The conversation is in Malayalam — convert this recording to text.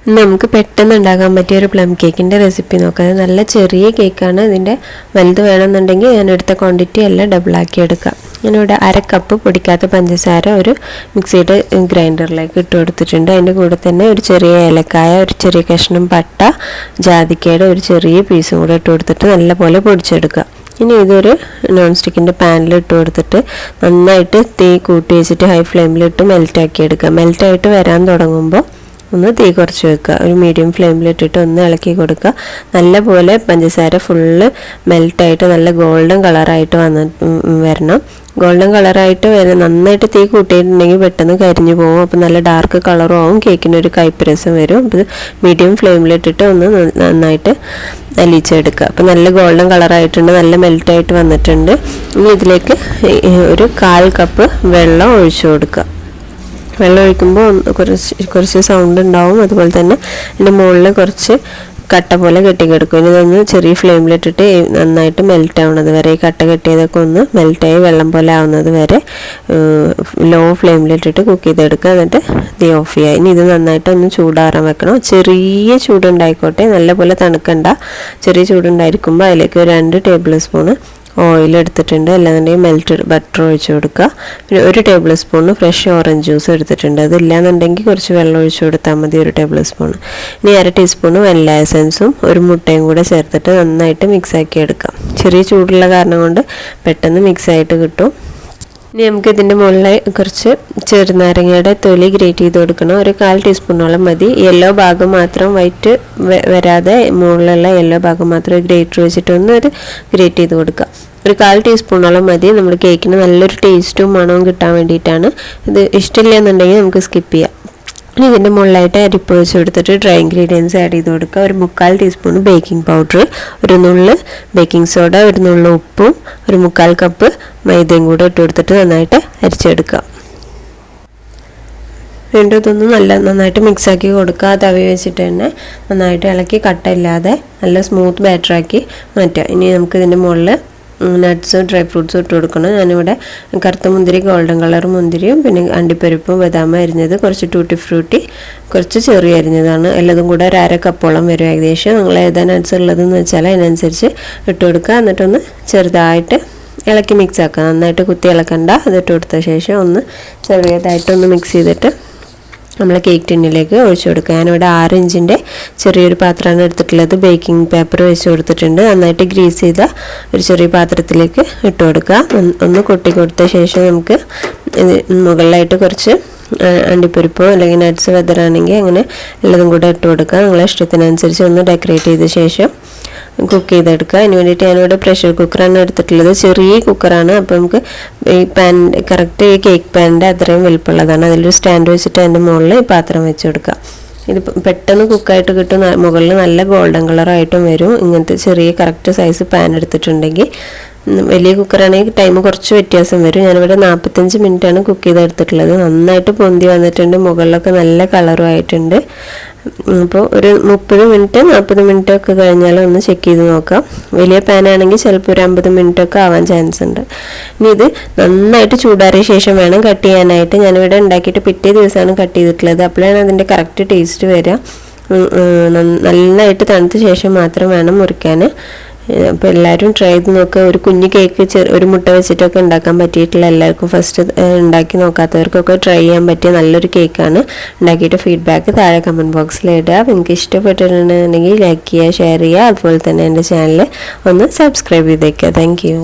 നമുക്ക് പെട്ടെന്ന് ഉണ്ടാക്കാൻ പറ്റിയ ഒരു പ്ലം കേക്കിൻ്റെ റെസിപ്പി നോക്കാം. നല്ല ചെറിയ കേക്കാണ്. ഇതിൻ്റെ വലുത് വേണമെന്നുണ്ടെങ്കിൽ ഞാൻ എടുത്ത ക്വാണ്ടിറ്റി എല്ലാം ഡബിളാക്കി എടുക്കാം. ഞാനിവിടെ 1/2 കപ്പ് പൊടിക്കാത്ത പഞ്ചസാര ഒരു മിക്സിയുടെ ഗ്രൈൻഡറിലേക്ക് ഇട്ട് കൊടുത്തിട്ടുണ്ട്. അതിൻ്റെ കൂടെ തന്നെ ഒരു ചെറിയ ഏലക്കായ, ഒരു ചെറിയ കഷ്ണം പട്ട, ജാതിക്കയുടെ ഒരു ചെറിയ പീസും കൂടെ ഇട്ട് കൊടുത്തിട്ട് നല്ലപോലെ പൊടിച്ചെടുക്കുക. ഇനി ഇതൊരു നോൺ സ്റ്റിക്കിൻ്റെ പാനിൽ ഇട്ട് കൊടുത്തിട്ട് നന്നായിട്ട് തീ കൂട്ടി വെച്ചിട്ട് ഹൈ ഫ്ലെയിമിലിട്ട് മെൽറ്റാക്കി എടുക്കുക. മെൽറ്റായിട്ട് വരാൻ തുടങ്ങുമ്പോൾ ഒന്ന് തീ കുറച്ച് വെക്കുക. ഒരു മീഡിയം ഫ്ലെയിമിലിട്ടിട്ട് ഒന്ന് ഇളക്കി കൊടുക്കുക. നല്ലപോലെ പഞ്ചസാര ഫുള്ള് മെൽറ്റായിട്ട് നല്ല ഗോൾഡൻ കളറായിട്ട് വരണം. ഗോൾഡൻ കളറായിട്ട് നന്നായിട്ട് തീ കൂട്ടിയിട്ടുണ്ടെങ്കിൽ പെട്ടെന്ന് കരിഞ്ഞു പോകും. അപ്പോൾ നല്ല ഡാർക്ക് കളറും ആവും, കേക്കിനൊരു കയ്പ്പ് രസം വരും. അപ്പോൾ മീഡിയം ഫ്ലെയിമിലിട്ടിട്ട് ഒന്ന് നന്നായിട്ട് അലിയിച്ചെടുക്കുക. അപ്പോൾ നല്ല ഗോൾഡൻ കളറായിട്ടുണ്ട്, നല്ല മെൽറ്റായിട്ട് വന്നിട്ടുണ്ട്. ഇനി ഇതിലേക്ക് ഒരു 1/4 കപ്പ് വെള്ളം ഒഴിച്ചു കൊടുക്കുക. വെള്ളം ഒഴിക്കുമ്പോൾ കുറച്ച് സൗണ്ട് ഉണ്ടാവും. അതുപോലെ തന്നെ അതിൻ്റെ മുകളിൽ കുറച്ച് കട്ട പോലെ കെട്ടിക്കിടക്കും. ഇനി ഇതൊന്ന് ചെറിയ ഫ്ലെയിമിലിട്ടിട്ട് നന്നായിട്ട് മെൽറ്റ് ആവുന്നത് വരെ, ഈ കട്ട കെട്ടിയതൊക്കെ ഒന്ന് മെൽറ്റായി വെള്ളം പോലെ ആവുന്നത് വരെ ലോ ഫ്ലെയിമിലിട്ടിട്ട് കുക്ക് ചെയ്തെടുക്കുക. എന്നിട്ട് തീ ഓഫ് ചെയ്യുക. ഇനി ഇത് നന്നായിട്ട് ഒന്ന് ചൂടാറാൻ വെക്കണം. ചെറിയ ചൂടുണ്ടായിക്കോട്ടെ, നല്ലപോലെ തണുക്കണ്ട. ചെറിയ ചൂടുണ്ടായിരിക്കുമ്പോൾ അതിലേക്ക് 2 ടേബിൾ സ്പൂണ് ഓയിൽ എടുത്തിട്ടുണ്ട്. അല്ലാന്നുണ്ടെങ്കിൽ മെൽറ്റഡ് ബട്ടർ ഒഴിച്ച് കൊടുക്കുക. പിന്നെ 1 table spoon fresh orange juice എടുത്തിട്ടുണ്ട്. അതില്ലാന്നുണ്ടെങ്കിൽ കുറച്ച് വെള്ളം ഒഴിച്ച് കൊടുത്താൽ മതി, 1 ടേബിൾ സ്പൂണ്. ഇനി 1/2 ടീസ്പൂണ് വനില എസൻസും ഒരു മുട്ടയും കൂടെ ചേർത്തിട്ട് നന്നായിട്ട് മിക്സാക്കി എടുക്കാം. ചെറിയ ചൂടുള്ള കാരണം കൊണ്ട് പെട്ടെന്ന് മിക്സായിട്ട് കിട്ടും. ഇനി നമുക്ക് ഇതിൻ്റെ മുകളിൽ കുറച്ച് ചെറുനാരങ്ങയുടെ തൊലി ഗ്രേറ്റ് ചെയ്ത് കൊടുക്കണം. ഒരു 1/4 ടീസ്പൂണോളം മതി. യെല്ലോ ഭാഗം മാത്രം, വൈറ്റ് വരാതെ മുകളിലുള്ള യെല്ലോ ഭാഗം മാത്രം ഗ്രേറ്റർ വെച്ചിട്ടൊന്ന് ഒരു ഗ്രേറ്റ് ചെയ്ത് കൊടുക്കുക. ഒരു 1/4 ടീസ്പൂണോളം മതി. നമ്മൾ കേക്കിന് നല്ലൊരു ടേസ്റ്റും മണവും കിട്ടാൻ വേണ്ടിയിട്ടാണ്. ഇത് ഇഷ്ടമില്ല എന്നുണ്ടെങ്കിൽ നമുക്ക് സ്കിപ്പ് ചെയ്യാം. ഇനി ഇതിൻ്റെ മുകളിലായിട്ട് അരിപ്പ് വെച്ച് കൊടുത്തിട്ട് ഡ്രൈ ഇൻഗ്രീഡിയൻസ് ആഡ് ചെയ്ത് കൊടുക്കുക. ഒരു 3/4 ടീസ്പൂൺ ബേക്കിംഗ് പൗഡർ, ഒരു നുള്ള് ബേക്കിംഗ് സോഡ, ഒരു നുള്ള് ഉപ്പും, ഒരു 3/4 കപ്പ് മൈദയും കൂടെ ഇട്ട് കൊടുത്തിട്ട് നന്നായിട്ട് അരിച്ചെടുക്കുക. വീണ്ടും ഇതൊന്ന് നന്നായിട്ട് മിക്സാക്കി കൊടുക്കുക. തവി വെച്ചിട്ട് തന്നെ നന്നായിട്ട് ഇളക്കി കട്ടയില്ലാതെ നല്ല സ്മൂത്ത് ബാറ്ററാക്കി മാറ്റുക. ഇനി നമുക്ക് ഇതിൻ്റെ മുകളിൽ നട്ട്സ്, ഡ്രൈ ഫ്രൂട്ട്സും ഇട്ട് കൊടുക്കണം. ഞാനിവിടെ കറുത്ത മുന്തിരി, ഗോൾഡൻ കളർ മുന്തിരിയും പിന്നെ അണ്ടിപ്പരിപ്പും ബദാം അരിഞ്ഞത്, കുറച്ച് ടൂട്ടി ഫ്രൂട്ടി, കുറച്ച് ചെറിയ അരിഞ്ഞതാണ്. എല്ലാതും കൂടെ ഒരു 1/2 കപ്പോളം വരും ഏകദേശം. നിങ്ങൾ ഏതാ നട്ട്സ് ഉള്ളതെന്ന് വെച്ചാൽ അതിനനുസരിച്ച് ഇട്ട് കൊടുക്കുക. എന്നിട്ടൊന്ന് ചെറുതായിട്ട് ഇളക്കി മിക്സ് ആക്കുക. നന്നായിട്ട് കുത്തി ഇളക്കണ്ട. അതിട്ട് കൊടുത്ത ശേഷം ഒന്ന് ചെറിയതായിട്ടൊന്ന് മിക്സ് ചെയ്തിട്ട് നമ്മൾ കേക്ക് ടിന്നിലേക്ക് ഒഴിച്ചു കൊടുക്കുക. ഞാനിവിടെ 6 ഇഞ്ചിൻ്റെ ചെറിയൊരു പാത്രമാണ് എടുത്തിട്ടുള്ളത്. ബേക്കിംഗ് പേപ്പർ വെച്ച് കൊടുത്തിട്ടുണ്ട്. നന്നായിട്ട് ഗ്രീസ് ചെയ്ത ഒരു ചെറിയ പാത്രത്തിലേക്ക് ഇട്ട് കൊടുക്കുക. ഒന്ന് കൊട്ടി കൊടുത്ത ശേഷം നമുക്ക് മുകളിലായിട്ട് കുറച്ച് അണ്ടിപ്പരിപ്പോ അല്ലെങ്കിൽ നട്ട്സ് വെതറാണെങ്കിൽ അങ്ങനെ എല്ലാതും കൂടെ ഇട്ട് കൊടുക്കുക. നിങ്ങളെ ഇഷ്ടത്തിനനുസരിച്ച് ഒന്ന് ഡെക്കറേറ്റ് ചെയ്ത ശേഷം കുക്ക് ചെയ്തെടുക്കുക. അതിന് വേണ്ടിയിട്ട് ഞാനിവിടെ പ്രഷർ കുക്കറാണ് എടുത്തിട്ടുള്ളത്. ചെറിയ കുക്കറാണ്. അപ്പോൾ നമുക്ക് ഈ പാൻ കറക്റ്റ് ഈ കേക്ക് പാനിൻ്റെ അത്രയും വലുപ്പമുള്ളതാണ്. അതിലൊരു സ്റ്റാൻഡ് വെച്ചിട്ട് അതിൻ്റെ മുകളിൽ ഈ പാത്രം വെച്ച് കൊടുക്കുക. ഇത് പെട്ടെന്ന് കുക്കായിട്ട് കിട്ടും. മുകളിൽ നല്ല ഗോൾഡൻ കളറായിട്ടും വരും. ഇങ്ങനത്തെ ചെറിയ കറക്റ്റ് സൈസ് പാൻ എടുത്തിട്ടുണ്ടെങ്കിൽ. വലിയ കുക്കറാണെങ്കിൽ ടൈം കുറച്ച് വ്യത്യാസം വരും. ഞാനിവിടെ 45 മിനിറ്റാണ് കുക്ക് ചെയ്തെടുത്തിട്ടുള്ളത്. നന്നായിട്ട് പൊന്തി വന്നിട്ടുണ്ട്. മുകളിലൊക്കെ നല്ല കളറും ആയിട്ടുണ്ട്. അപ്പോൾ ഒരു 30 മിനിറ്റ് 40 മിനിറ്റ് ഒക്കെ കഴിഞ്ഞാൽ ഒന്ന് ചെക്ക് ചെയ്ത് നോക്കാം. വലിയ പാനാണെങ്കിൽ ചിലപ്പോൾ ഒരു 50 മിനിറ്റ് ഒക്കെ ആവാൻ ചാൻസ് ഉണ്ട്. ഇനി ഇത് നന്നായിട്ട് ചൂടാറിയ ശേഷം വേണം കട്ട് ചെയ്യാനായിട്ട്. ഞാനിവിടെ ഉണ്ടാക്കിയിട്ട് പിറ്റേ ദിവസമാണ് കട്ട് ചെയ്തിട്ടുള്ളത്. അപ്പോഴാണ് അതിൻ്റെ കറക്റ്റ് ടേസ്റ്റ് വരിക. നന്നായിട്ട് തണുത്ത ശേഷം മാത്രം വേണം മുറിക്കാൻ. അപ്പോൾ എല്ലാവരും ട്രൈ ചെയ്ത് നോക്കുക. ഒരു കുഞ്ഞു കേക്ക് ഒരു മുട്ട വെച്ചിട്ടൊക്കെ ഉണ്ടാക്കാൻ പറ്റിയിട്ടില്ല. എല്ലാവർക്കും ഫസ്റ്റ് ഉണ്ടാക്കി നോക്കാത്തവർക്കൊക്കെ ട്രൈ ചെയ്യാൻ പറ്റിയ നല്ലൊരു കേക്കാണ്. ഉണ്ടാക്കിയിട്ട് ഫീഡ്ബാക്ക് താഴെ കമൻറ്റ് ബോക്സിൽ ഇടുക. നിങ്ങൾക്ക് ഇഷ്ടപ്പെട്ടിട്ടുണ്ടെങ്കിൽ ലൈക്ക് ചെയ്യുക, ഷെയർ ചെയ്യുക. അതുപോലെ തന്നെ എൻ്റെ ചാനൽ ഒന്ന് സബ്സ്ക്രൈബ് ചെയ്തേക്കുക. Thank you.